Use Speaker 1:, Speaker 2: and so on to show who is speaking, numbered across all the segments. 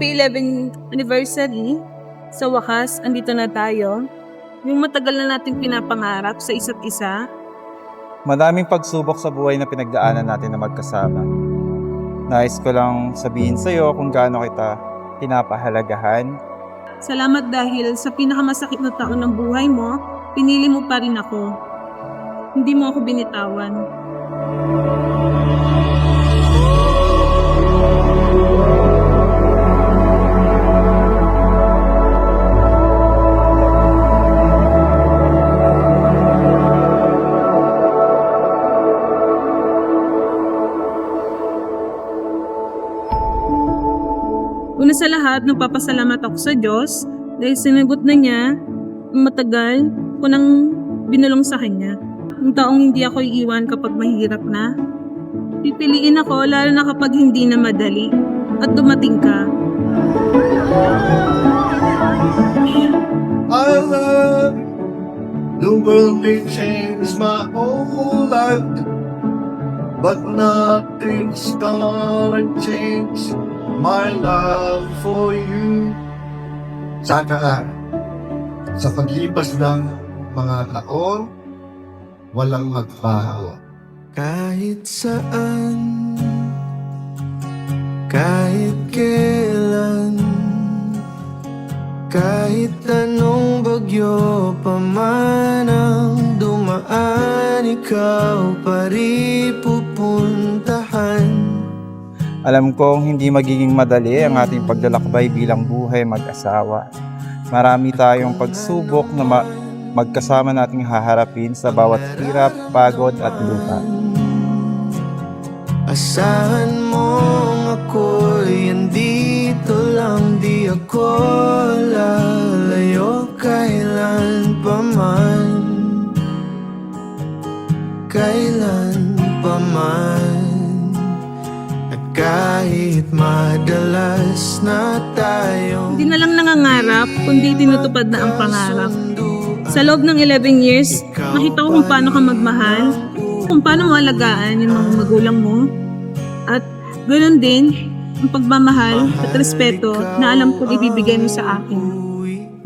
Speaker 1: Happy 11th anniversary. Sa wakas, andito na tayo. Yung matagal na nating pinapangarap sa isa't isa.
Speaker 2: Madaming pagsubok sa buhay na pinagdaanan natin na magkasama. Nais ko lang sabihin sa'yo kung gaano kita pinapahalagahan.
Speaker 1: Salamat dahil sa pinakamasakit na taon ng buhay mo, pinili mo pa rin ako. Hindi mo ako binitawan. Una sa lahat, nagpapasalamat ako sa Diyos dahil sinagot na niya ang matagal ko nang binulong sa Kanya. Ang taong hindi ako iiwan kapag mahirap na. Pipiliin ako lalo na kapag hindi na madali at dumating ka.
Speaker 3: I love the world may change my whole life, but nothing's gonna change my love for you. Sana sa paglipas ng mga taon, walang magbago.
Speaker 4: Kahit saan, kahit kailan, kahit anong bagyo pa man ang dumaan, ikaw pa rin pupuntahan.
Speaker 2: Alam kong hindi magiging madali ang ating paglalakbay bilang buhay mag-asawa. Marami tayong pagsubok na magkasama nating haharapin sa bawat hirap, pagod at luha.
Speaker 4: Asahan mong ako'y andito lang, di ako lalayo kailan pa man. Kailan pa man. At kahit madalas na tayo,
Speaker 1: Hindi na lang nangangarap, kundi tinutupad na ang pangarap. Sa loob ng 11 years, nakita ko kung paano ka magmahal, kung paano mo alagaan yung mga magulang mo. At ganoon din, ang pagmamahal at respeto na alam ko ibibigay mo sa akin.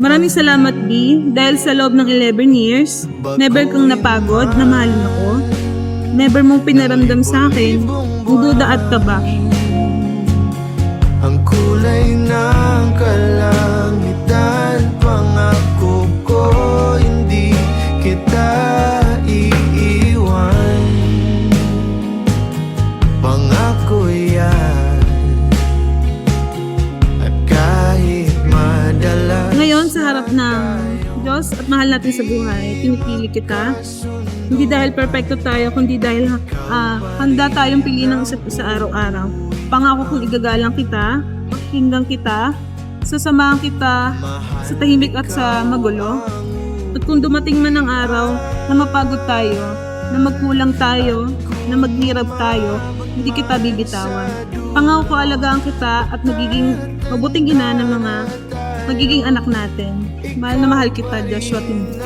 Speaker 1: Maraming salamat, B, dahil sa loob ng 11 years, never kang napagod na mahalin ako. Never mong pinaramdam sa akin ang duda at kaba.
Speaker 4: ang kulay ng kalangitan, pangako ko hindi kita iiwan. Pangako yan. At kahit madalas
Speaker 1: Ngayon, sa harap ng Diyos at mahal natin sa buhay, pinipili kita. Hindi dahil perfecto tayo, kundi dahil handa tayong piliin ng isa't isa araw-araw. Pangako kong igagalang kita, pakinggan kita, sasamahan kita sa tahimik at sa magulo. At kung dumating man ang araw na mapagod tayo, na magkulang tayo, na maghirap tayo, hindi kita bibitawan. Pangako ko alagaan kita at magiging mabuting ina ng mga magiging anak natin. Mahal na mahal kita, Joshua Timothy.